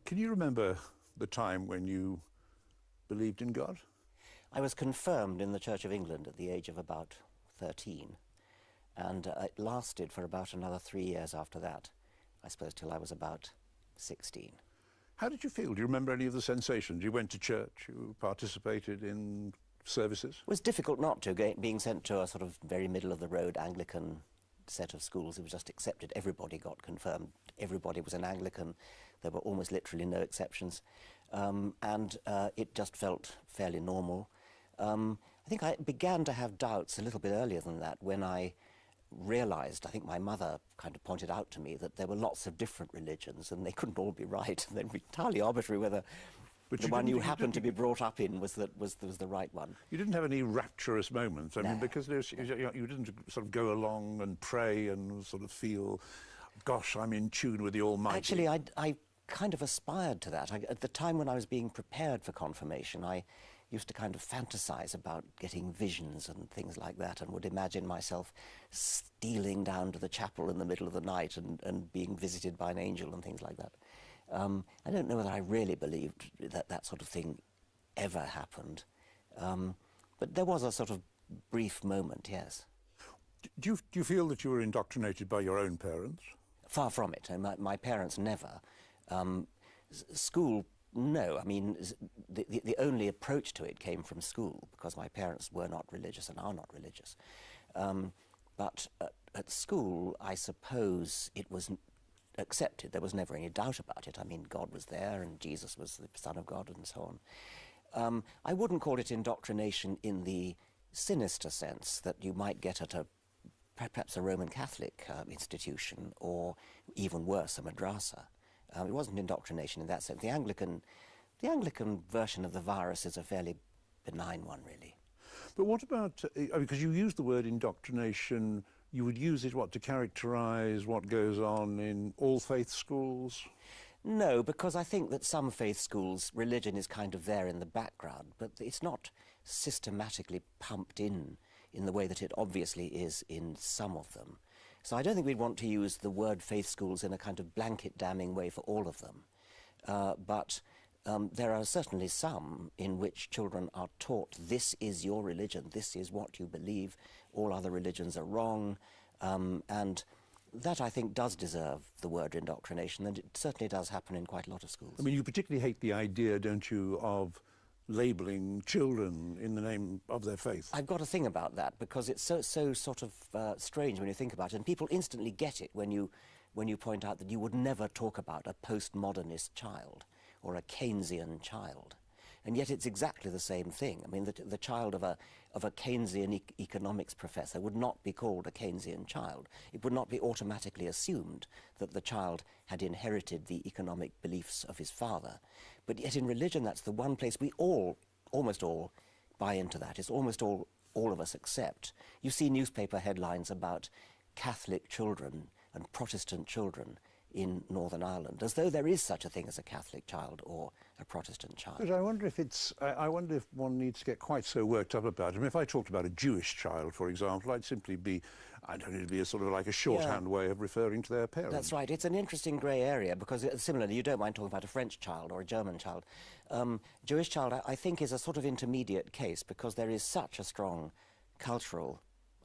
Can you remember the time when you believed in God? I was confirmed in the Church of England at the age of about 13, and it lasted for about another 3 years after that, I suppose till I was about 16. How did you feel? Do you remember any of the sensations? You went to church, you participated in services? It was difficult not to, being sent to a sort of very middle-of-the-road Anglican set of schools. It was just accepted. Everybody got confirmed. Everybody was an Anglican. There were almost literally no exceptions. And it just felt fairly normal. I think I began to have doubts a little bit earlier than that when I realized, I think my mother kind of pointed out to me, that there were lots of different religions and they couldn't all be right. They were entirely arbitrary whether the one you happened to be brought up in was the right one. You didn't have any rapturous moments, I No. mean, because you didn't sort of go along and pray and sort of feel, gosh, I'm in tune with the Almighty. Actually, I kind of aspired to that. At the time when I was being prepared for confirmation, I used to kind of fantasize about getting visions and things like that, and would imagine myself stealing down to the chapel in the middle of the night and being visited by an angel and things like that. I don't know whether I really believed that that sort of thing ever happened, but there was a sort of brief moment, yes. Do you feel that you were indoctrinated by your own parents? Far from it. My parents never. School, no. I mean, the only approach to it came from school, because my parents were not religious and are not religious. But at school, I suppose it was accepted. There was never any doubt about it. I mean, God was there and Jesus was the Son of God and so on. I wouldn't call it indoctrination in the sinister sense that you might get at perhaps a Roman Catholic institution, or even worse, a madrasa. It wasn't indoctrination in that sense. The Anglican version of the virus is a fairly benign one, really. But what about, because you use the word indoctrination, you would use it, what, to characterise what goes on in all faith schools? No, because I think that some faith schools, religion is kind of there in the background, but it's not systematically pumped in the way that it obviously is in some of them. So I don't think we'd want to use the word faith schools in a kind of blanket damning way for all of them. But there are certainly some in which children are taught, this is your religion, this is what you believe, all other religions are wrong, and that, I think, does deserve the word indoctrination, and it certainly does happen in quite a lot of schools. I mean, you particularly hate the idea, don't you, of labelling children in the name of their faith. I've got a thing about that, because it's so sort of strange when you think about it, and people instantly get it when you point out that you would never talk about a postmodernist child or a Keynesian child. And yet it's exactly the same thing. I mean, the child of a Keynesian economics professor would not be called a Keynesian child. It would not be automatically assumed that the child had inherited the economic beliefs of his father. But yet in religion, that's the one place we almost all, buy into that. It's almost all of us accept. You see newspaper headlines about Catholic children and Protestant children in Northern Ireland, as though there is such a thing as a Catholic child or a Protestant child. But I wonder if one needs to get quite so worked up about it. I mean, if I talked about a Jewish child, for example, I'd simply be, it'd be a sort of like a shorthand way of referring to their parents. That's right. It's an interesting grey area, because similarly, you don't mind talking about a French child or a German child. Jewish child, I think, is a sort of intermediate case, because there is such a strong cultural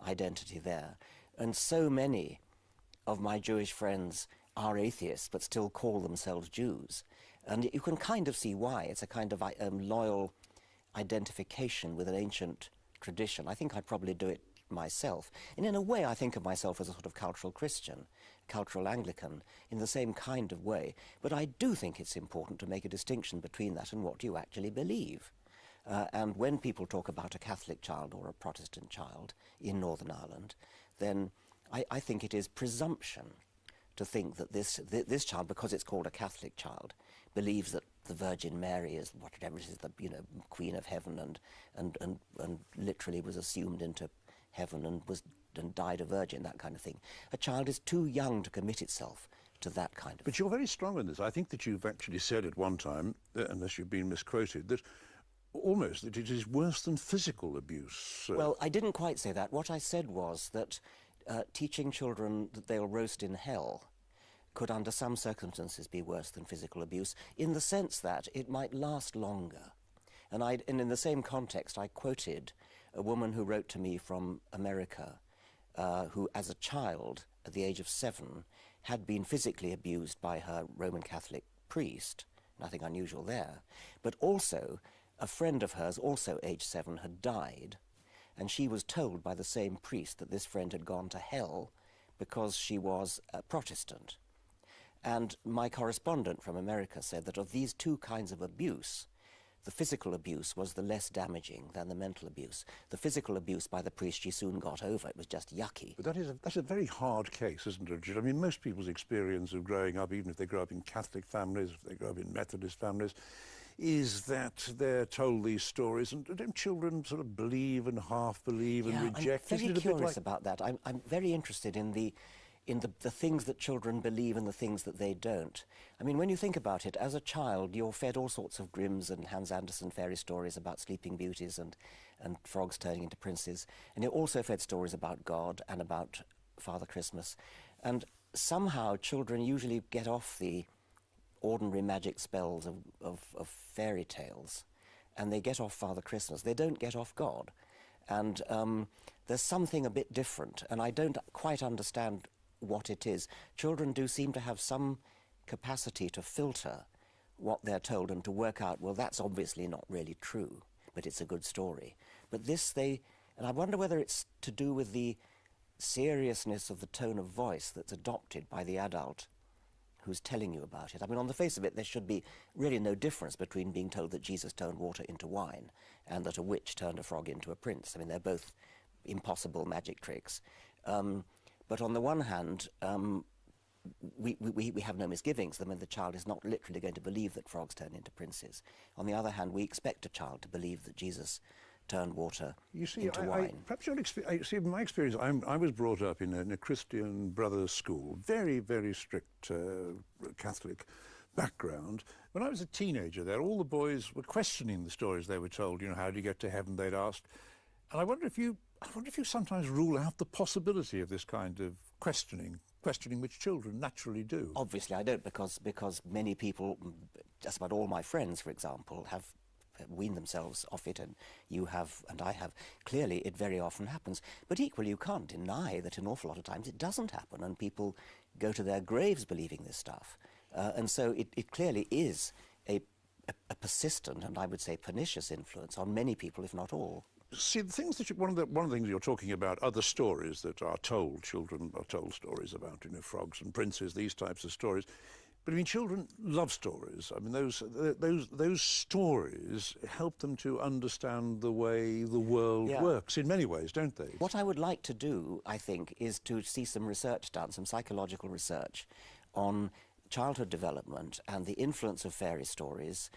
identity there. And so many of my Jewish friends are atheists but still call themselves Jews. And you can kind of see why. It's a kind of loyal identification with an ancient tradition. I think I'd probably do it myself. And in a way, I think of myself as a sort of cultural Christian, cultural Anglican, in the same kind of way. But I do think it's important to make a distinction between that and what you actually believe. And when people talk about a Catholic child or a Protestant child in Northern Ireland, then I think it is presumption to think that this child, because it's called a Catholic child, believes that the Virgin Mary is whatever it is, the Queen of Heaven, and literally was assumed into heaven and died a virgin, that kind of thing. A child is too young to commit itself to that kind of thing. But you're very strong in this. I think that you've actually said at one time, unless you've been misquoted, that almost that it is worse than physical abuse. Well, I didn't quite say that. What I said was that teaching children that they'll roast in hell could under some circumstances be worse than physical abuse, in the sense that it might last longer. And in the same context, I quoted a woman who wrote to me from America, who as a child, at the age of 7, had been physically abused by her Roman Catholic priest, nothing unusual there, but also a friend of hers, also aged 7, had died, and she was told by the same priest that this friend had gone to hell because she was a Protestant. And my correspondent from America said that of these two kinds of abuse, the physical abuse was the less damaging than the mental abuse. The physical abuse by the priest she soon got over. It was just yucky. But that's a very hard case, isn't it, Richard? I mean, most people's experience of growing up, even if they grow up in Catholic families, if they grow up in Methodist families, is that they're told these stories, and don't children sort of believe and half believe and reject? I'm very curious about that. I'm very interested in the things that children believe and the things that they don't. I mean, when you think about it, as a child, you're fed all sorts of Grimm's and Hans Andersen fairy stories about sleeping beauties and frogs turning into princes. And you're also fed stories about God and about Father Christmas. And somehow children usually get off the ordinary magic spells of fairy tales, and they get off Father Christmas. They don't get off God. And there's something a bit different, and I don't quite understand what it is. Children do seem to have some capacity to filter what they're told and to work out, well, that's obviously not really true, but it's a good story. But and I wonder whether it's to do with the seriousness of the tone of voice that's adopted by the adult who's telling you about it. I mean, on the face of it, there should be really no difference between being told that Jesus turned water into wine and that a witch turned a frog into a prince. I mean, they're both impossible magic tricks. But on the one hand, we have no misgivings. I mean, the child is not literally going to believe that frogs turn into princes. On the other hand, we expect a child to believe that Jesus turned water into wine. Perhaps see, in my experience, I was brought up in a Christian brothers' school, very, very strict Catholic background. When I was a teenager there, all the boys were questioning the stories they were told. You know, how do you get to heaven, they'd asked. And I wonder if you sometimes rule out the possibility of this kind of questioning which children naturally do. Obviously I don't, because many people, just about all my friends, for example, have weaned themselves off it, and you have, and I have. Clearly it very often happens, but equally you can't deny that an awful lot of times it doesn't happen, and people go to their graves believing this stuff. And so it clearly is a persistent, and I would say pernicious influence on many people, if not all. See, the things that one of the things you're talking about are the stories that are told. Children are told stories about, you know, frogs and princes, these types of stories. But I mean, children love stories. I mean, those stories help them to understand the way the world works in many ways, don't they? What I would like to do, I think, is to see some research done, some psychological research on childhood development and the influence of fairy stories,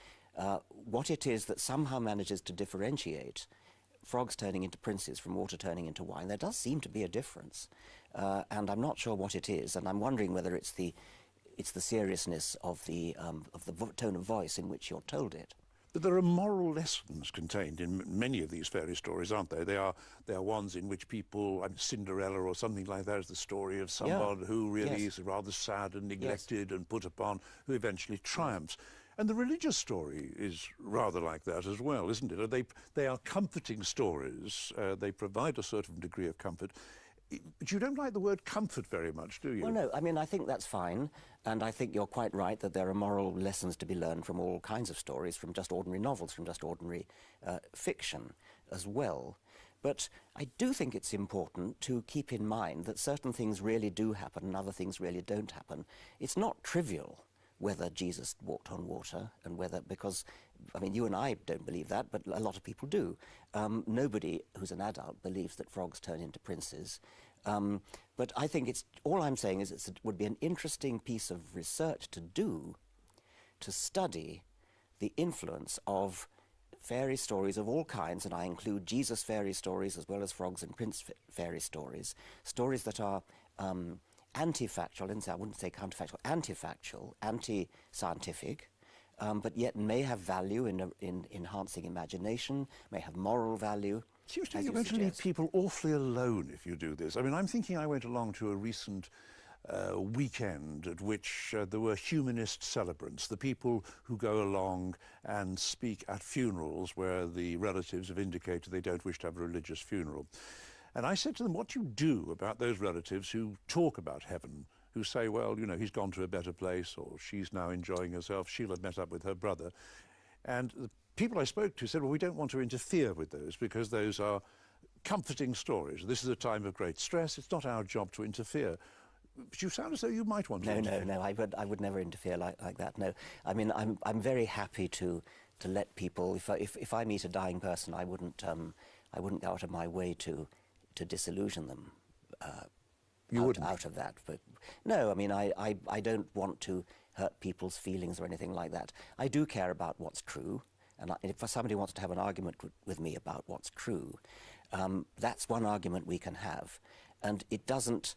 what it is that somehow manages to differentiate frogs turning into princes from water turning into wine. There does seem to be a difference, and I'm not sure what it is, and I'm wondering whether it's the seriousness of the tone of voice in which you're told it. But there are moral lessons contained in many of these fairy stories, aren't there? They are ones in which people, I mean, Cinderella or something like that is the story of someone who really is rather sad and neglected and put upon, who eventually triumphs. And the religious story is rather like that as well, isn't it? They are comforting stories. They provide a certain degree of comfort. But you don't like the word comfort very much, do you? Well, no. I mean, I think that's fine. And I think you're quite right that there are moral lessons to be learned from all kinds of stories, from just ordinary novels, from just ordinary fiction as well. But I do think it's important to keep in mind that certain things really do happen and other things really don't happen. It's not trivial whether Jesus walked on water, and whether, because, I mean, you and I don't believe that, but a lot of people do. Nobody who's an adult believes that frogs turn into princes. But I think all I'm saying is it would be an interesting piece of research to do, to study the influence of fairy stories of all kinds, and I include Jesus fairy stories as well as frogs and prince fairy stories, stories that are anti-factual, I wouldn't say counterfactual, anti-factual, anti-scientific, but yet may have value in enhancing imagination, may have moral value. It seems to me you're going to leave people awfully alone if you do this. I mean, I'm thinking I went along to a recent weekend at which there were humanist celebrants, the people who go along and speak at funerals where the relatives have indicated they don't wish to have a religious funeral. And I said to them, what do you do about those relatives who talk about heaven, who say, well, you know, he's gone to a better place, or she's now enjoying herself, she'll have met up with her brother. And the people I spoke to said, well, we don't want to interfere with those because those are comforting stories. This is a time of great stress. It's not our job to interfere. But you sound as though you might want to interfere. No, I would never interfere like that, no. I mean, I'm very happy to let people, if I meet a dying person, I wouldn't go out of my way to disillusion them out of that. But no, I mean, I don't want to hurt people's feelings or anything like that. I do care about what's true, and if somebody wants to have an argument with me about what's true, that's one argument we can have, and it doesn't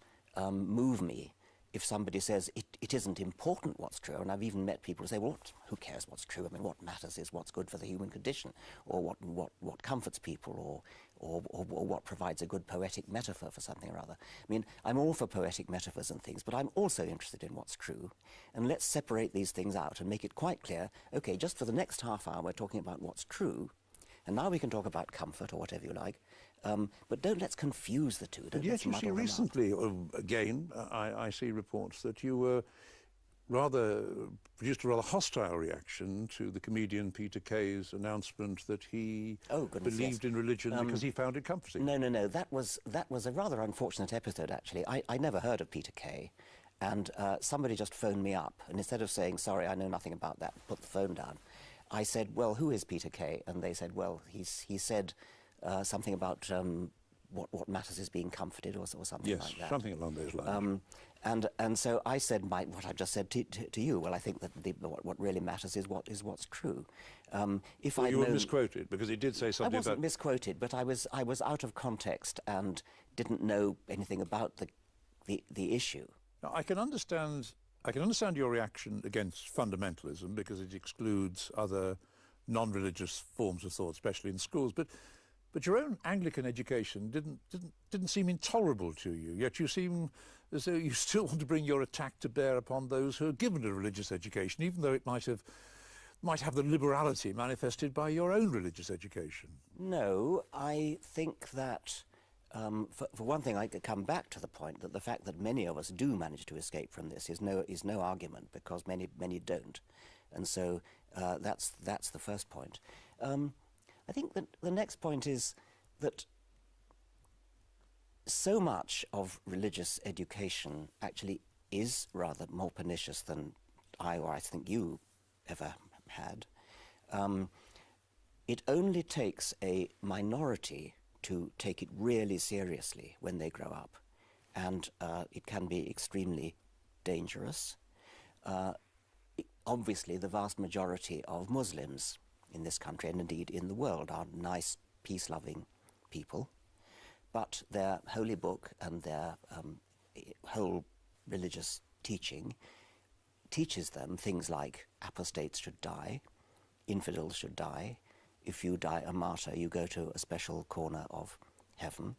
move me if somebody says it isn't important what's true. And I've even met people who say, well, who cares what's true? I mean, what matters is what's good for the human condition, or what comforts people, or what provides a good poetic metaphor for something or other. I mean, I'm all for poetic metaphors and things, but I'm also interested in what's true. And let's separate these things out and make it quite clear, okay, just for the next half hour we're talking about what's true, and now we can talk about comfort or whatever you like. But let's confuse the two. But yet you see recently, again, I see reports that you produced a rather hostile reaction to the comedian Peter Kay's announcement that he believed in religion because he found it comforting. No. That was a rather unfortunate episode, actually. I never heard of Peter Kay, and somebody just phoned me up, and instead of saying, sorry, I know nothing about that, put the phone down, I said, well, who is Peter Kay? And they said, well, he said something about what matters is being comforted, or something like that. Yes, something along those lines. And so I said what I've just said to you. Well, I think that what really matters is what's true. If you were misquoted, because it did say something about... I wasn't misquoted, but I was out of context and didn't know anything about the issue. Now, I can understand your reaction against fundamentalism because it excludes other non-religious forms of thought, especially in schools. But your own Anglican education didn't seem intolerable to you. Yet you seem as though you still want to bring your attack to bear upon those who are given a religious education, even though it might have the liberality manifested by your own religious education. No, I think that. For one thing, I could come back to the point that the fact that many of us do manage to escape from this is no argument, because many don't, and so that's the first point. I think that the next point is that so much of religious education actually is rather more pernicious than I think you ever had. It only takes a minority to take it really seriously when they grow up, and it can be extremely dangerous. Obviously, the vast majority of Muslims in this country, and indeed in the world, are nice, peace-loving people, but their holy book and their whole religious teaching teaches them things like apostates should die, infidels should die. If you die a martyr, you go to a special corner of heaven.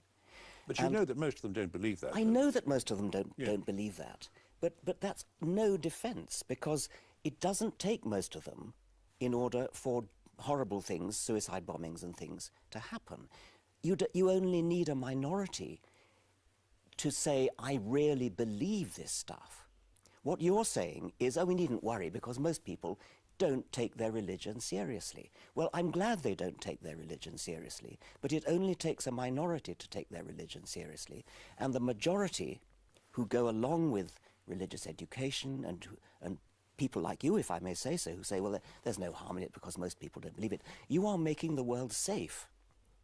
But you know that most of them don't believe that. I know that most of them don't believe that. But that's no defence, because it doesn't take most of them in order for horrible things, suicide bombings and things, to happen. You only need a minority to say, I really believe this stuff. What you're saying is, oh, we needn't worry because most people don't take their religion seriously. Well, I'm glad they don't take their religion seriously, but it only takes a minority to take their religion seriously. And the majority who go along with religious education and people like you, if I may say so, who say, well, there's no harm in it because most people don't believe it, you are making the world safe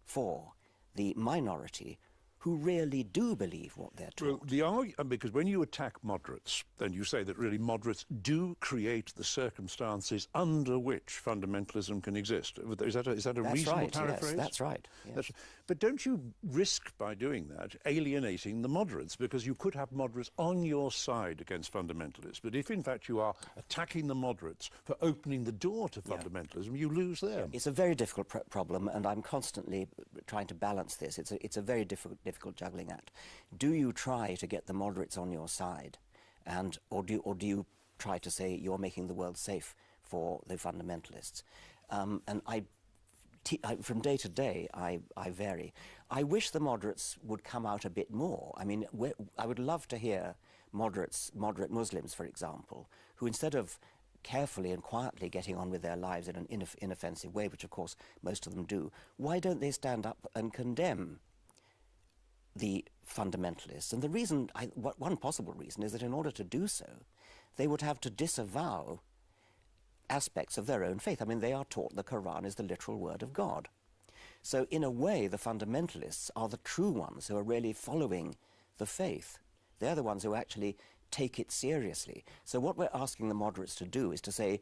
for the minority who really do believe what they're taught. Well, because when you attack moderates, then you say that really moderates do create the circumstances under which fundamentalism can exist. Is that a reasonable paraphrase? Yes, that's right. Yes. But don't you risk, by doing that, alienating the moderates? Because you could have moderates on your side against fundamentalists. But if, in fact, you are attacking the moderates for opening the door to fundamentalism, you lose them. It's a very difficult problem, and I'm constantly trying to balance this. It's a very difficult juggling act. Do you try to get the moderates on your side or do you try to say you're making the world safe for the fundamentalists? And from day to day, I vary. I wish the moderates would come out a bit more. I mean, I would love to hear moderate Muslims, for example, who instead of carefully and quietly getting on with their lives in an inoffensive way, which of course most of them do, why don't they stand up and condemn the fundamentalists? And the reason, one possible reason, is that in order to do so, they would have to disavow aspects of their own faith. I mean, they are taught the Quran is the literal word of God. So in a way, the fundamentalists are the true ones who are really following the faith. They're the ones who actually take it seriously. So what we're asking the moderates to do is to say,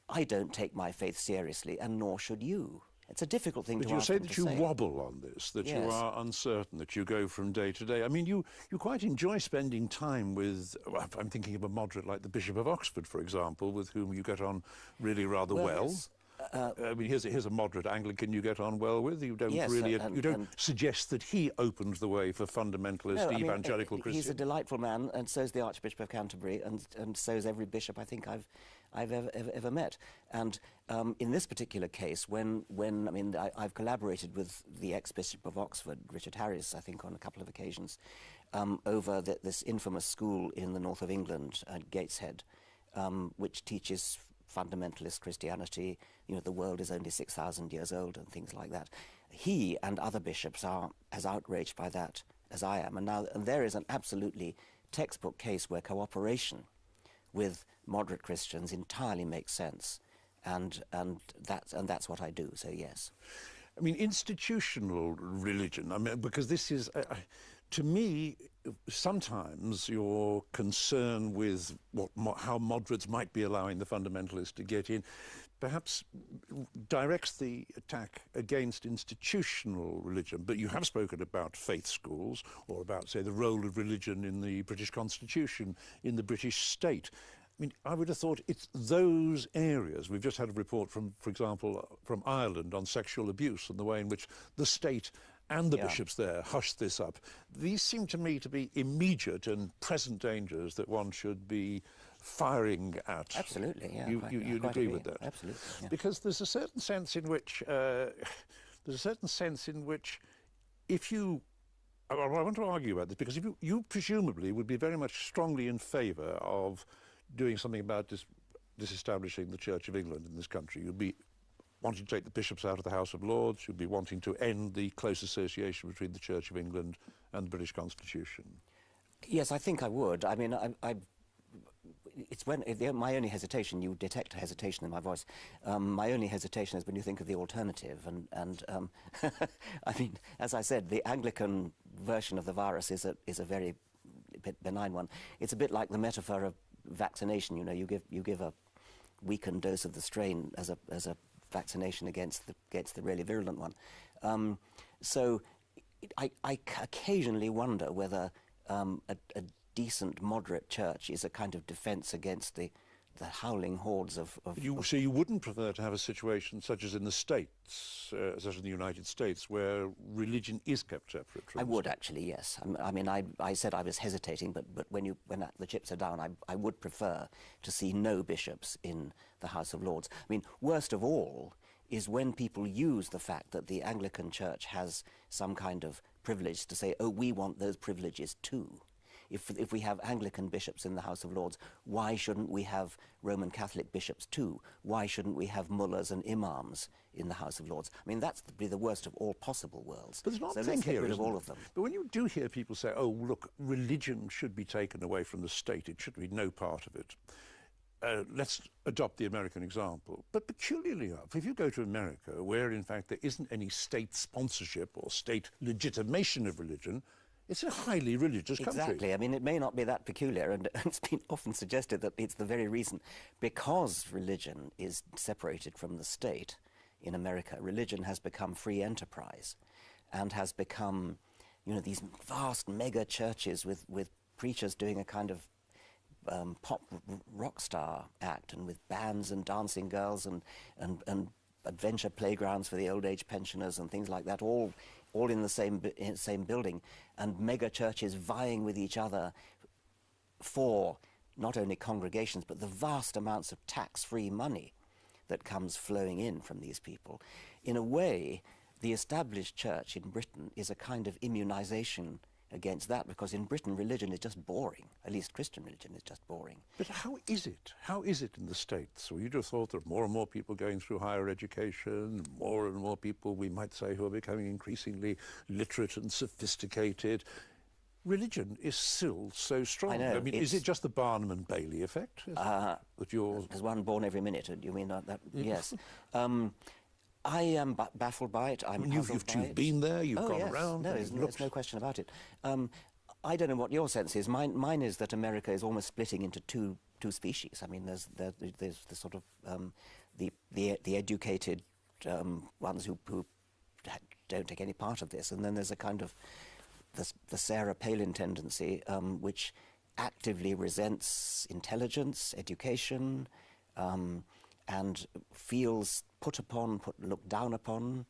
I don't take my faith seriously, and nor should you. It's a difficult thing to ask them to say. But you say that you wobble on this, that yes. You are uncertain, that you go from day to day. I mean, you quite enjoy spending time with, well, I'm thinking of a moderate like the Bishop of Oxford, for example, with whom you get on really rather well. Yes. I mean, here's a moderate Anglican you get on well with. You don't yes, you don't suggest that he opened the way for fundamentalist evangelical Christians. He's a delightful man, and so is the Archbishop of Canterbury, and so is every bishop I think I've ever met. And in this particular case, I've collaborated with the ex-Bishop of Oxford, Richard Harris, I think on a couple of occasions, over this infamous school in the north of England at Gateshead, which teaches fundamentalist Christianity. You know, the world is only 6,000 years old and things like that. He and other bishops are as outraged by that as I am. And there is an absolutely textbook case where cooperation with moderate Christians entirely makes sense, and that's what I do. So yes. I mean, institutional religion. I mean, because this is, to me, sometimes your concern with how moderates might be allowing the fundamentalists to get in, perhaps directs the attack against institutional religion. But you have spoken about faith schools, or about, say, the role of religion in the British Constitution, in the British state. I mean, I would have thought it's those areas. We've just had a report from, for example, from Ireland on sexual abuse and the way in which the state and the bishops there hushed this up. These seem to me to be immediate and present dangers that one should be firing at. Absolutely, yeah. You'd agree with that? Absolutely. Yeah. Because there's a certain sense in which if you, I want to argue about this, because if you presumably would be very much strongly in favour of doing something about disestablishing the Church of England in this country. You'd be wanting to take the bishops out of the House of Lords. You'd be wanting to end the close association between the Church of England and the British Constitution. Yes, I think I would. I mean, my only hesitation, you detect a hesitation in my voice, my only hesitation is when you think of the alternative. And I mean, as I said, the Anglican version of the virus is a very benign one. It's a bit like the metaphor of vaccination. You know, you give a weakened dose of the strain as a vaccination against the really virulent one. So I occasionally wonder whether a decent moderate church is a kind of defence against the howling hordes of... So you wouldn't prefer to have a situation such as in the States, such as in the United States, where religion is kept separate from... I would actually, yes. I mean, I said I was hesitating, but when the chips are down, I would prefer to see no bishops in the House of Lords. I mean, worst of all is when people use the fact that the Anglican Church has some kind of privilege to say, oh, we want those privileges too. If we have Anglican bishops in the House of Lords, why shouldn't we have Roman Catholic bishops too? Why shouldn't we have mullahs and imams in the House of Lords? I mean, that's the worst of all possible worlds. But there's not so let's get rid of all of them. But when you do hear people say, oh, look, religion should be taken away from the state, it should be no part of it. Let's adopt the American example. But peculiarly enough, if you go to America, where in fact there isn't any state sponsorship or state legitimation of religion, it's a highly religious country. Exactly. I mean, it may not be that peculiar, and it's been often suggested that it's the very reason. Because religion is separated from the state in America, religion has become free enterprise and has become, you know, these vast mega churches with preachers doing a kind of pop rock star act, and with bands and dancing girls and adventure playgrounds for the old age pensioners and things like that, all in the same building, and mega churches vying with each other for not only congregations, but the vast amounts of tax-free money that comes flowing in from these people. In a way, the established church in Britain is a kind of immunization against that, because in Britain religion is just boring. At least Christian religion is just boring. But how is it? How is it in the States? Well, you'd have thought there are more and more people going through higher education, more and more people, we might say, who are becoming increasingly literate and sophisticated. Religion is still so strong. I know. I mean, is it just the Barnum and Bailey effect? That There's one born every minute. You mean that? Yes. I am baffled by it. I'm puzzled by it. You've been there, you've gone around. No, there's no question about it. I don't know what your sense is. Mine is that America is almost splitting into two species. I mean, there's the sort of the educated ones who don't take any part of this, and then there's a kind of the Sarah Palin tendency, which actively resents intelligence, education, and feels looked down upon,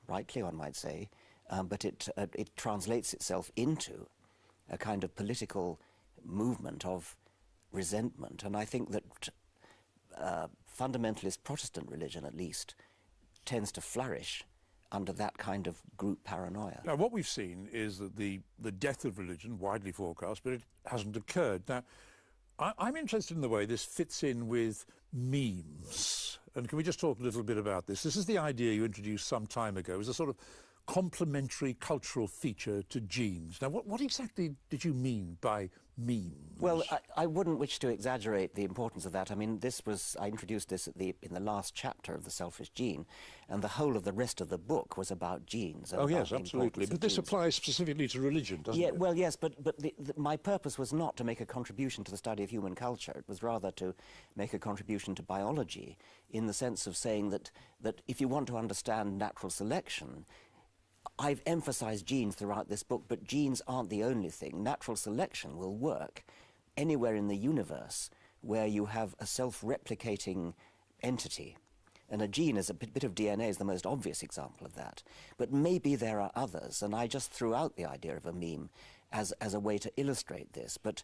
rightly one might say, but it translates itself into a kind of political movement of resentment. And I think that fundamentalist Protestant religion, at least, tends to flourish under that kind of group paranoia. Now, what we've seen is that the death of religion, widely forecast, but it hasn't occurred. Now, I'm interested in the way this fits in with memes. And can we just talk a little bit about this? This is the idea you introduced some time ago as a sort of complementary cultural feature to genes. Now, what exactly did you mean by memes? Well, I wouldn't wish to exaggerate the importance of that. I mean, I introduced this in the last chapter of The Selfish Gene, and the whole of the rest of the book was about genes. Oh, yes, absolutely. But this applies specifically to religion, doesn't it? Well, yes, but my purpose was not to make a contribution to the study of human culture. It was rather to make a contribution to biology, in the sense of saying that if you want to understand natural selection, I've emphasized genes throughout this book, but genes aren't the only thing. Natural selection will work anywhere in the universe where you have a self-replicating entity. And a gene, a bit of DNA, is the most obvious example of that. But maybe there are others, and I just threw out the idea of a meme as a way to illustrate this. But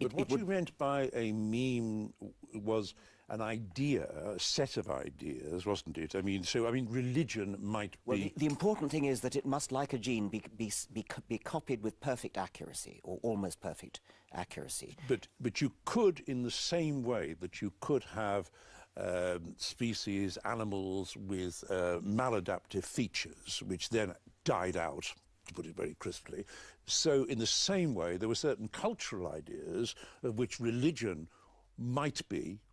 what you meant by a meme was an idea, a set of ideas, wasn't it? I mean, religion might be... Well, the important thing is that it must, like a gene, be copied with perfect accuracy, or almost perfect accuracy. But you could, in the same way that you could have species, animals with maladaptive features, which then died out, to put it very crisply. So in the same way, there were certain cultural ideas of which religion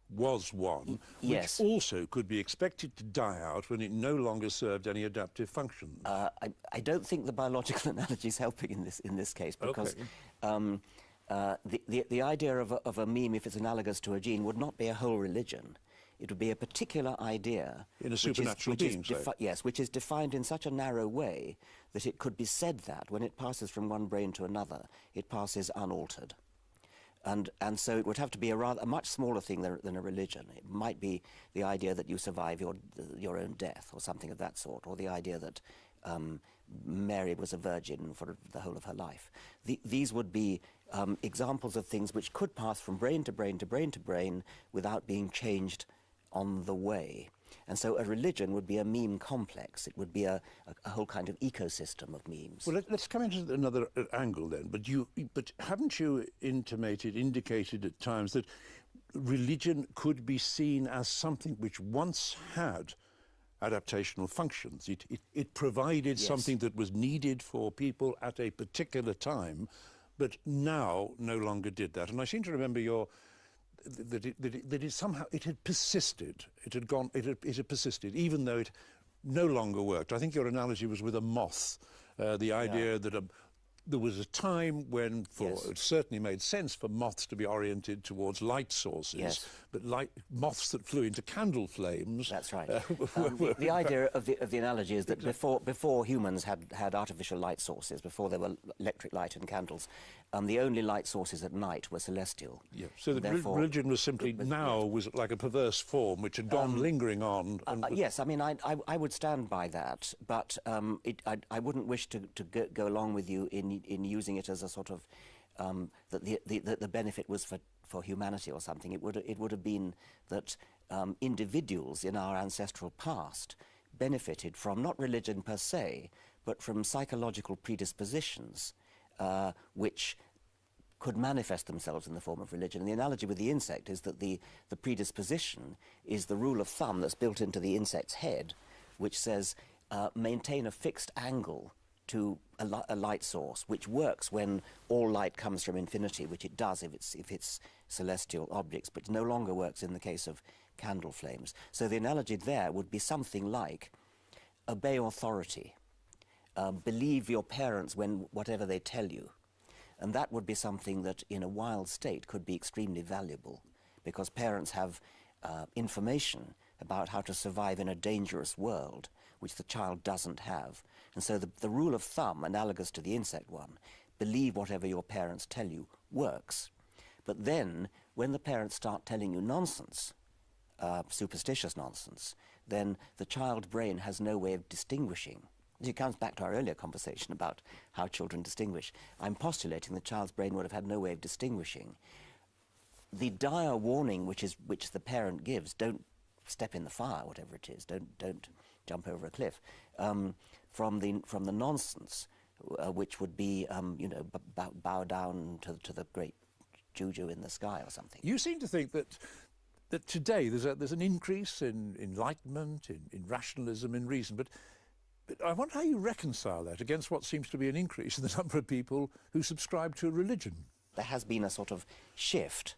was one, yes, which also could be expected to die out when it no longer served any adaptive function. I don't think the biological analogy is helping in this case, because the idea of a meme, if it's analogous to a gene, would not be a whole religion. It would be a particular idea in a supernatural being, yes, which is defined in such a narrow way that it could be said that when it passes from one brain to another, it passes unaltered. And so it would have to be a much smaller thing than a religion. It might be the idea that you survive your own death, or something of that sort, or the idea that Mary was a virgin for the whole of her life. These would be examples of things which could pass from brain to brain to brain to brain without being changed on the way. And so a religion would be a meme complex. It would be a whole kind of ecosystem of memes. Well, let's come into another angle then. But haven't you indicated at times that religion could be seen as something which once had adaptational functions? It provided something that was needed for people at a particular time, but now no longer did that. And I seem to remember that it somehow had persisted. It had persisted, even though it no longer worked. I think your analogy was with a moth, the idea that there was a time when it certainly made sense for moths to be oriented towards light sources, but moths that flew into candle flames. That's right. The idea of the analogy is that before humans had artificial light sources, before there were electric light and candles, the only light sources at night were celestial. Yeah. So the religion was simply was like a perverse form which had gone lingering on. Yes, I mean, I would stand by that, but I wouldn't wish to go along with you in using it as a sort of that the benefit was for humanity or something. It would have been that individuals in our ancestral past benefited from not religion per se, but from psychological predispositions which could manifest themselves in the form of religion. And the analogy with the insect is that the predisposition is the rule of thumb that's built into the insect's head, which says maintain a fixed angle to a light source, which works when all light comes from infinity, which it does if it's celestial objects, but no longer works in the case of candle flames. So the analogy there would be something like obey authority, believe your parents when whatever they tell you, and that would be something that in a wild state could be extremely valuable, because parents have information about how to survive in a dangerous world, which the child doesn't have. And so the rule of thumb, analogous to the insect one, believe whatever your parents tell you, works. But then, when the parents start telling you nonsense, superstitious nonsense, then the child brain has no way of distinguishing. It comes back to our earlier conversation about how children distinguish. I'm postulating the child's brain would have had no way of distinguishing the dire warning which the parent gives, don't step in the fire, whatever it is, don't jump over a cliff, from the nonsense, which would be, bow down to the great juju in the sky or something. You seem to think that today there's an increase in enlightenment, in rationalism, in reason, but I wonder how you reconcile that against what seems to be an increase in the number of people who subscribe to a religion. There has been a sort of shift,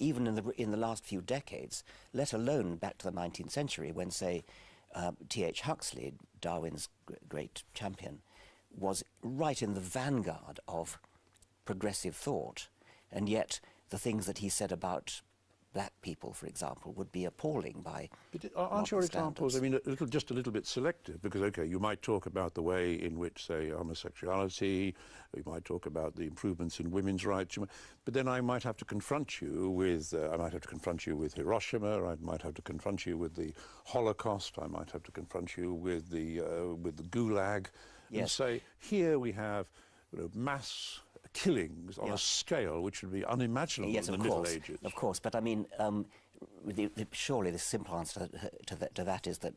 even in the last few decades, let alone back to the 19th century, when, say, T.H. Huxley, Darwin's great champion, was right in the vanguard of progressive thought, and yet the things that he said about black people, for example, would be appalling by aren't your examples, standards. I mean, just a little bit selective? Because, okay, you might talk about the way in which, say, homosexuality, you might talk about the improvements in women's rights, but then I might have to confront you with, Hiroshima, I might have to confront you with the Holocaust, I might have to confront you with the Gulag, yes. And say, here we have mass killings on a scale which would be unimaginable in the Middle Ages. Of course, but I mean, surely the simple answer to that is that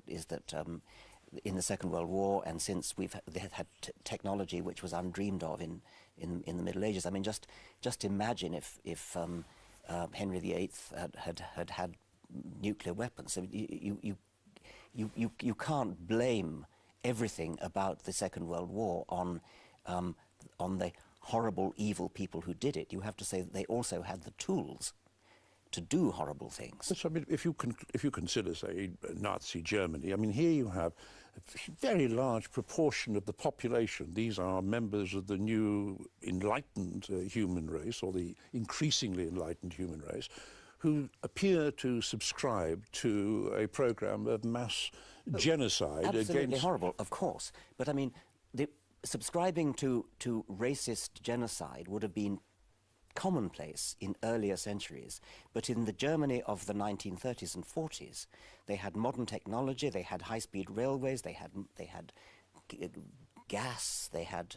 in the Second World War, and since we've had technology which was undreamed of in the Middle Ages. I mean, just imagine if Henry VIII had nuclear weapons. So you can't blame everything about the Second World War on the horrible, evil people who did it. You have to say that they also had the tools to do horrible things. Yes, I mean, if you consider, say, Nazi Germany, I mean, here you have a very large proportion of the population. These are members of the new enlightened human race, or the increasingly enlightened human race, who appear to subscribe to a program of mass genocide Absolutely against... horrible, of course. But I mean, subscribing to racist genocide would have been commonplace in earlier centuries, but in the Germany of the 1930s and 40s, they had modern technology, they had high-speed railways, they had gas, they had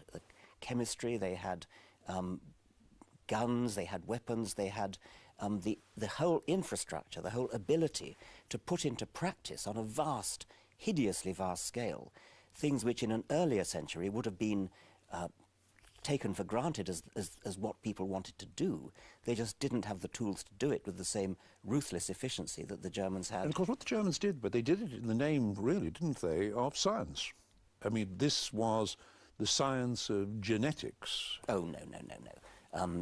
chemistry, they had guns, they had weapons, they had the whole infrastructure, the whole ability to put into practice on a vast, hideously vast scale, things which in an earlier century would have been taken for granted as what people wanted to do. They just didn't have the tools to do it with the same ruthless efficiency that the Germans had. And of course what the Germans did, but they did it in the name, really, didn't they, of science. I mean, this was the science of genetics. Oh, no.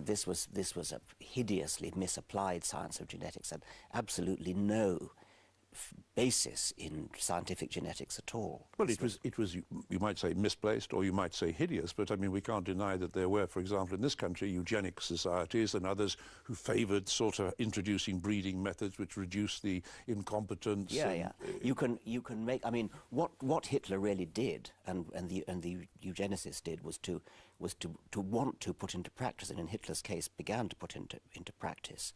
This was a hideously misapplied science of genetics, and absolutely no basis in scientific genetics at all. Well, it was you might say misplaced, or you might say hideous, but I mean, we can't deny that there were, for example, in this country, eugenic societies and others who favoured sort of introducing breeding methods which reduced the incompetence. Yeah. You can make. I mean, what Hitler really did, and the eugenicists did, was to want to put into practice, and in Hitler's case began to put into practice,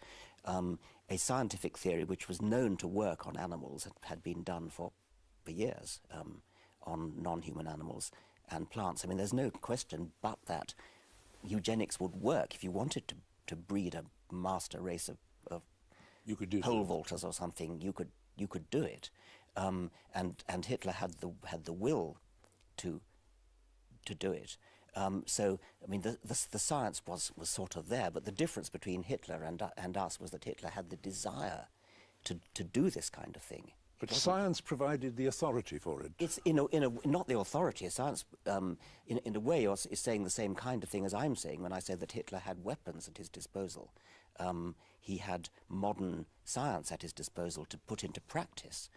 a scientific theory which was known to work on animals and had been done for years on non-human animals and plants. I mean, there's no question but that eugenics would work. If you wanted to breed a master race of you could do pole vaulters or something, you could do it. And Hitler had the will to do it. So, I mean, the science was sort of there, but the difference between Hitler and us was that Hitler had the desire to do this kind of thing. But science provided the authority for it. It's not the authority. Science, in a way, is saying the same kind of thing as I'm saying when I say that Hitler had weapons at his disposal. He had modern science at his disposal to put into practice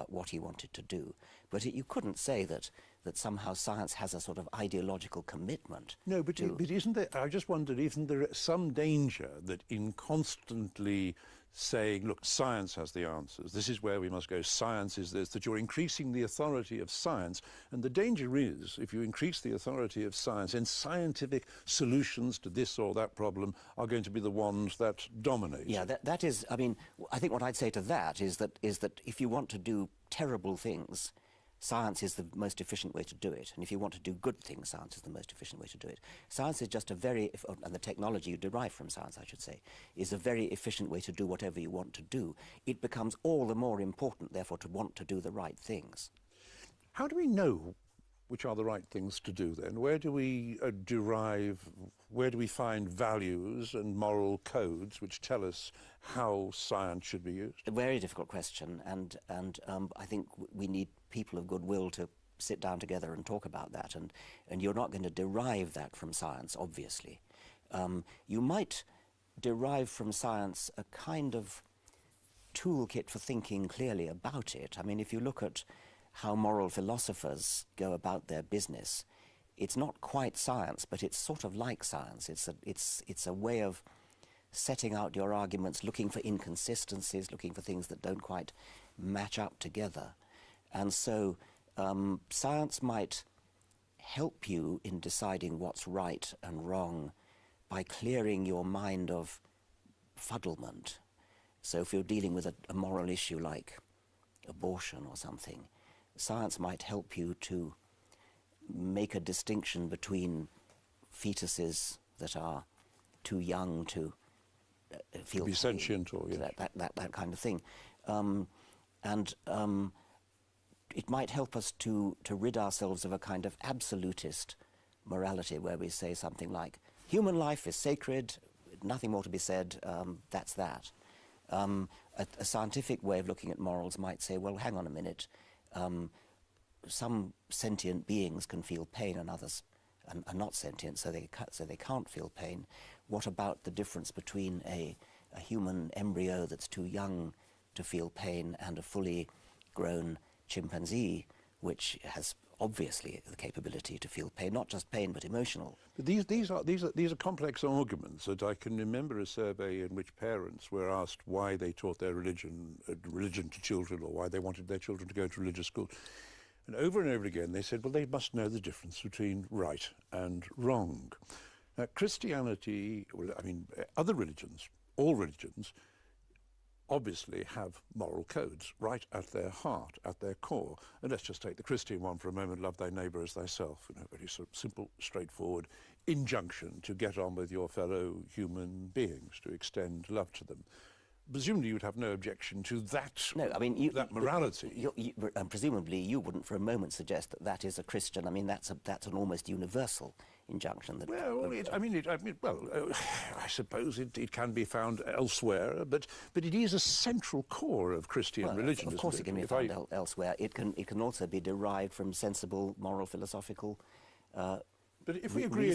what he wanted to do. But you couldn't say that somehow science has a sort of ideological commitment. No, but isn't there, I just wondered, isn't there some danger that in constantly saying, look, science has the answers, this is where we must go, science is this, that you're increasing the authority of science, and the danger is, if you increase the authority of science, then scientific solutions to this or that problem are going to be the ones that dominate. Yeah, that is, I mean, I think what I'd say to that is that if you want to do terrible things, science is the most efficient way to do it. And if you want to do good things, science is the most efficient way to do it. Science is just and the technology you derive from science, I should say, is a very efficient way to do whatever you want to do. It becomes all the more important, therefore, to want to do the right things. How do we know which are the right things to do then? Where do we where do we find values and moral codes which tell us how science should be used? A very difficult question, and I think we need people of goodwill to sit down together and talk about that, and you're not going to derive that from science, obviously. You might derive from science a kind of toolkit for thinking clearly about it. I mean, if you look at how moral philosophers go about their business, it's not quite science, but it's sort of like science. It's a way of setting out your arguments, looking for inconsistencies, looking for things that don't quite match up together. And so science might help you in deciding what's right and wrong by clearing your mind of fuddlement. So if you're dealing with a moral issue like abortion or something, science might help you to make a distinction between fetuses that are too young to feel be sentient, or that kind of thing, and it might help us to rid ourselves of a kind of absolutist morality where we say something like, human life is sacred, nothing more to be said, that's that. A scientific way of looking at morals might say, well, hang on a minute, some sentient beings can feel pain and others are not sentient, so they can't feel pain. What about the difference between a human embryo that's too young to feel pain and a fully grown chimpanzee, which has obviously the capability to feel pain, not just pain but emotional? But these are complex arguments that I can remember a survey in which parents were asked why they taught their religion to children, or why they wanted their children to go to religious school. And over again they said, well, they must know the difference between right and wrong. Now, Christianity, well, I mean, other religions, all religions, obviously have moral codes right at their heart, at their core. And let's just take the Christian one for a moment, love thy neighbour as thyself, very sort of simple, straightforward injunction to get on with your fellow human beings, to extend love to them. Presumably you'd have no objection to that, no, I mean, that morality. Presumably you wouldn't for a moment suggest that is a Christian. I mean, that's an almost universal injunction. That I suppose it can be found elsewhere, but it is a central core of Christian religion. Of course, it can be found elsewhere. It can also be derived from sensible, moral, philosophical. But if we agree,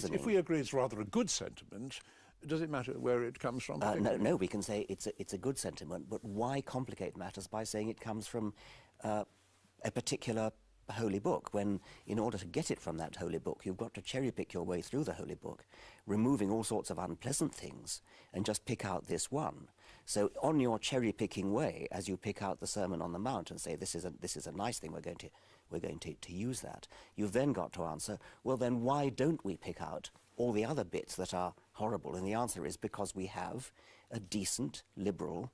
it's rather a good sentiment, does it matter where it comes from? No, we can say it's a good sentiment, but why complicate matters by saying it comes from a particular holy book, when in order to get it from that holy book, you've got to cherry-pick your way through the holy book, removing all sorts of unpleasant things, and just pick out this one. So on your cherry-picking way, as you pick out the Sermon on the Mount and say, this is a nice thing, we're going to use that, you've then got to answer, well, then why don't we pick out all the other bits that are horrible? And the answer is because we have a decent, liberal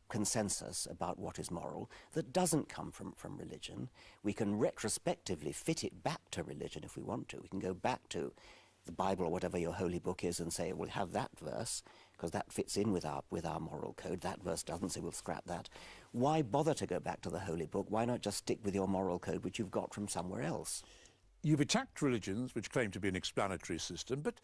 consensus about what is moral that doesn't come from religion. We can retrospectively fit it back to religion if we want to. We can go back to the Bible or whatever your holy book is and say, we'll have that verse, because that fits in with our moral code. That verse doesn't, so we'll scrap that. Why bother to go back to the holy book? Why not just stick with your moral code, which you've got from somewhere else? You've attacked religions which claim to be an explanatory system, but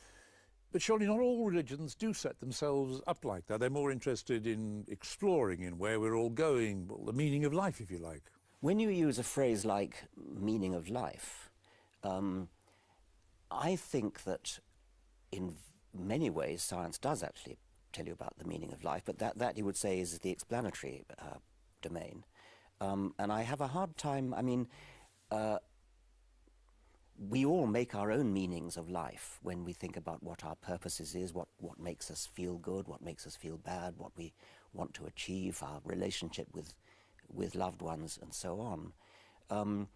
surely not all religions do set themselves up like that. They're more interested in exploring, in where we're all going, the meaning of life, if you like. When you use a phrase like meaning of life, I think that in many ways science does actually tell you about the meaning of life, but that you would say is the explanatory domain. And I have a hard time, I mean, we all make our own meanings of life when we think about what our purposes is, what makes us feel good, what makes us feel bad, what we want to achieve, our relationship with loved ones, and so on.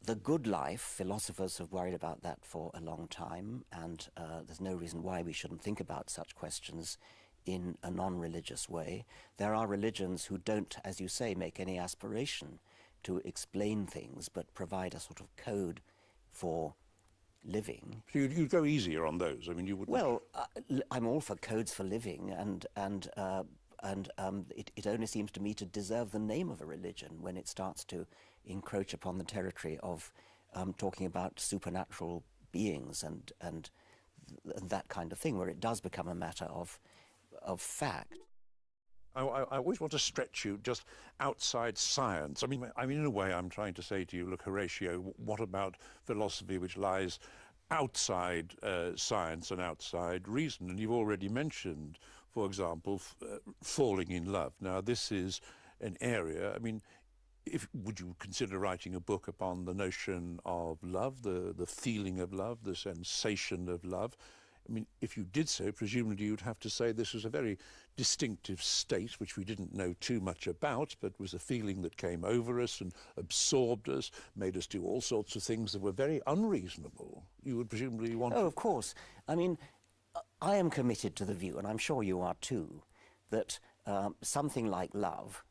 The good life, philosophers have worried about that for a long time, and there's no reason why we shouldn't think about such questions in a non-religious way. There are religions who don't, as you say, make any aspiration to explain things, but provide a sort of code for living. So you'd go easier on those. I mean, you wouldn't. Well, I'm all for codes for living, and it only seems to me to deserve the name of a religion when it starts to encroach upon the territory of talking about supernatural beings and that kind of thing, where it does become a matter of fact. I always want to stretch you just outside science. I mean, in a way, I'm trying to say to you, look, Horatio, what about philosophy which lies outside science and outside reason? And you've already mentioned, for example, falling in love. Now, this is an area, I mean, would you consider writing a book upon the notion of love, the feeling of love, the sensation of love? I mean, if you did so, presumably you'd have to say this was a very distinctive state which we didn't know too much about, but was a feeling that came over us and absorbed us, made us do all sorts of things that were very unreasonable. You would presumably want Oh, of course. I mean, I am committed to the view, and I'm sure you are too, that something like love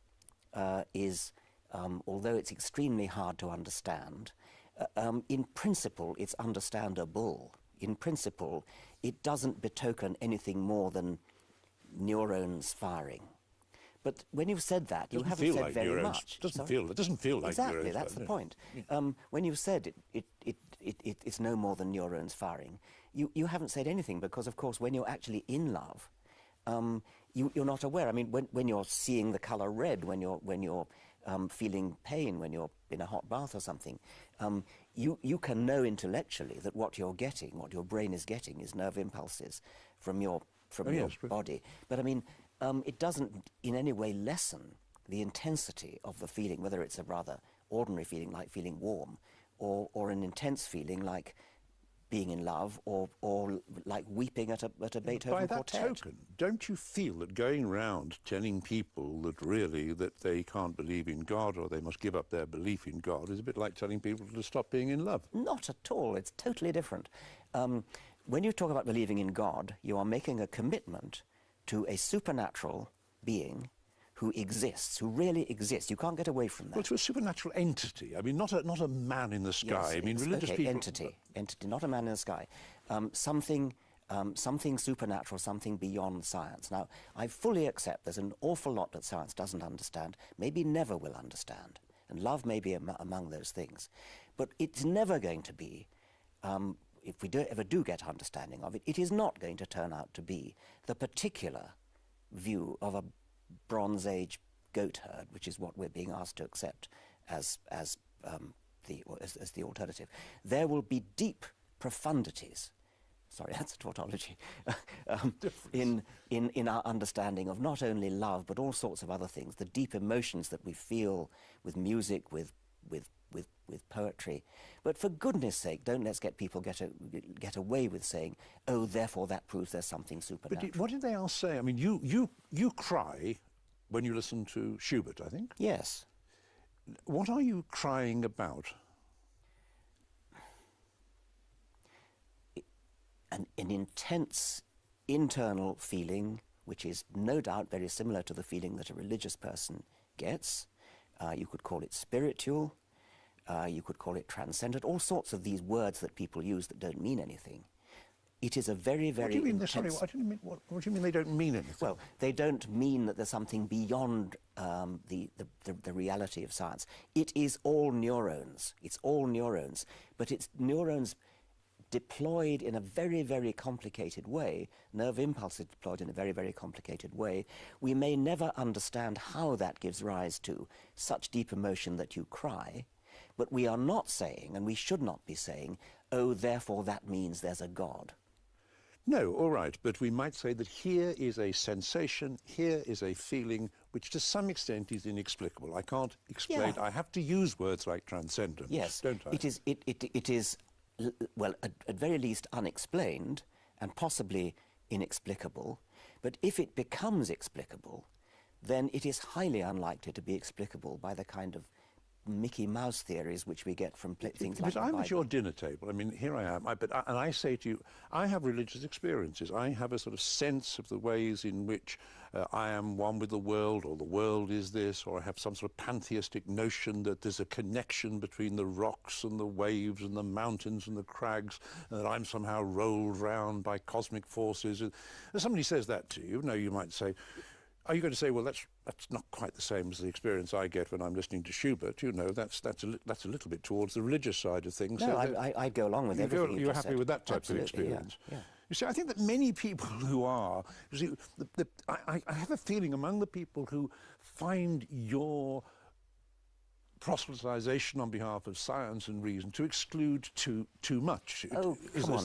is, although it's extremely hard to understand, in principle it's understandable. In principle, it doesn't betoken anything more than neurons firing. But when you've said that, you haven't said very much. It doesn't feel like exactly, neurons. That's the point. When you've said it's no more than neurons firing, you haven't said anything, because, of course, when you're actually in love, you're not aware. I mean, when you're seeing the colour red, when you're feeling pain, when you're in a hot bath or something, you can know intellectually that what you're getting, what your brain is getting, is nerve impulses from your body. But I mean, it doesn't in any way lessen the intensity of the feeling, whether it's a rather ordinary feeling like feeling warm, or an intense feeling like being in love, or like weeping at a Beethoven quartet. By that token, don't you feel that going round telling people that really that they can't believe in God or they must give up their belief in God is a bit like telling people to stop being in love? Not at all. It's totally different. When you talk about believing in God, you are making a commitment to a supernatural being who exists, who really exists. You can't get away from that. Well, to a supernatural entity. I mean, not a man in the sky. Yes, I mean, religious people... entity, not a man in the sky. Something supernatural, something beyond science. Now, I fully accept there's an awful lot that science doesn't understand, maybe never will understand, and love may be among those things. But it's never going to be, if we ever do get understanding of it, it is not going to turn out to be the particular view of a Bronze Age goat herd, which is what we're being asked to accept as the alternative. There will be deep profundities. Sorry, that's a tautology. in our understanding of not only love but all sorts of other things, the deep emotions that we feel with music, with poetry. But for goodness sake, don't let's get people get away with saying, oh, therefore that proves there's something supernatural. But what did they all say? I mean, you cry when you listen to Schubert, I think? Yes. What are you crying about? An intense internal feeling, which is no doubt very similar to the feeling that a religious person gets. You could call it spiritual. You could call it transcendent. All sorts of these words that people use that don't mean anything. It is a very, very What do you mean? intense... Sorry, what do you mean? What do you mean they don't mean anything? Well, they don't mean that there's something beyond the reality of science. It is all neurons. It's all neurons. But it's neurons deployed in a very, very complicated way. Nerve impulses deployed in a very, very complicated way. We may never understand how that gives rise to such deep emotion that you cry, but we are not saying, and we should not be saying, oh, therefore that means there's a God. No, all right, but we might say that here is a sensation, here is a feeling which to some extent is inexplicable. I can't explain. Yeah. I have to use words like transcendence, Yes, don't I? it is, well, at very least unexplained and possibly inexplicable. But if it becomes explicable, then it is highly unlikely to be explicable by the kind of Mickey Mouse theories which we get from things like the I'm Bible. at your dinner table. I mean, here I am. And I say to you, I have religious experiences. I have a sort of sense of the ways in which I am one with the world, or the world is this, or I have some sort of pantheistic notion that there's a connection between the rocks and the waves and the mountains and the crags, and that I'm somehow rolled round by cosmic forces. And if somebody says that to you, you might say, are you going to say, well, that's not quite the same as the experience I get when I'm listening to Schubert? You know, that's a little bit towards the religious side of things. No, So I'd go along with everything you're happy said. with that type Absolutely, of experience? Yeah. You see, I think that many people who are, you see, I have a feeling among the people who find your proselytization on behalf of science and reason to exclude too much. As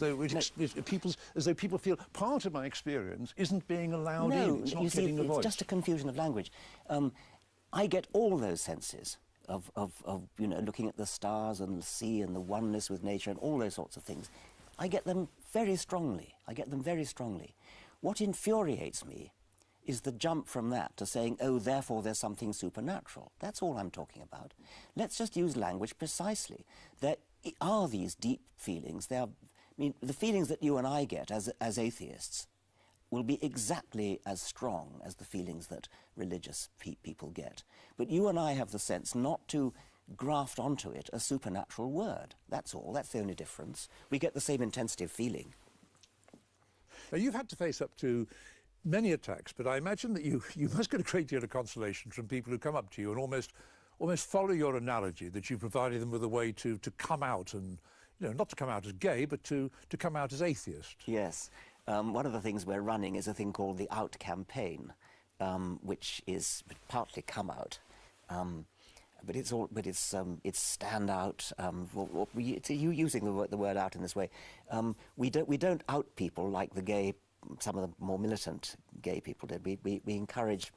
though people feel part of my experience isn't being allowed in. It's not getting a voice. It's just a confusion of language. I get all those senses of looking at the stars and the sea and the oneness with nature and all those sorts of things. I get them very strongly. What infuriates me is the jump from that to saying, oh, therefore there's something supernatural. That's all I'm talking about. Let's just use language precisely. There are these deep feelings. The feelings that you and I get as atheists will be exactly as strong as the feelings that religious people get. But you and I have the sense not to graft onto it a supernatural word. That's all. That's the only difference. We get the same intensity of feeling. Now, you've had to face up to many attacks, but I imagine that you must get a great deal of consolation from people who come up to you and almost follow your analogy that you provided them with a way to come out and, not to come out as gay, but to come out as atheist. Yes. One of the things we're running is a thing called the Out campaign, which is partly come out. But it's stand out. You using the word out in this way. We don't out people like the gay. Some of the more militant gay people did. We encourage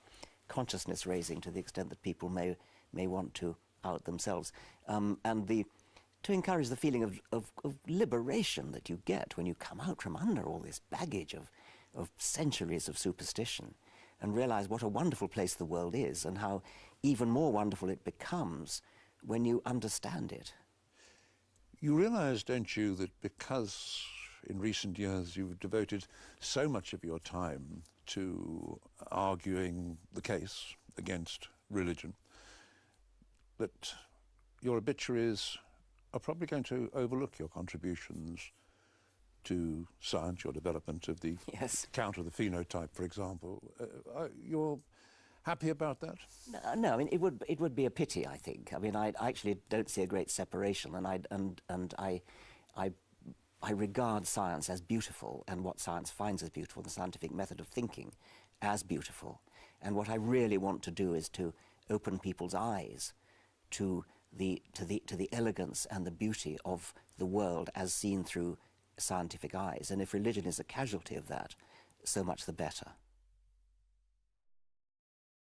consciousness raising to the extent that people may want to out themselves, and to encourage the feeling of liberation that you get when you come out from under all this baggage of centuries of superstition, and realize what a wonderful place the world is, and how even more wonderful it becomes when you understand it. You realize, don't you, that because in recent years you've devoted so much of your time to arguing the case against religion, that your obituaries are probably going to overlook your contributions to science, your development of the count of the phenotype, for example. You're happy about that? No, I mean, it would be a pity, I think. I mean, I actually don't see a great separation, and I regard science as beautiful, and what science finds as beautiful, the scientific method of thinking, as beautiful. And what I really want to do is to open people's eyes to the elegance and the beauty of the world as seen through scientific eyes. And if religion is a casualty of that, so much the better.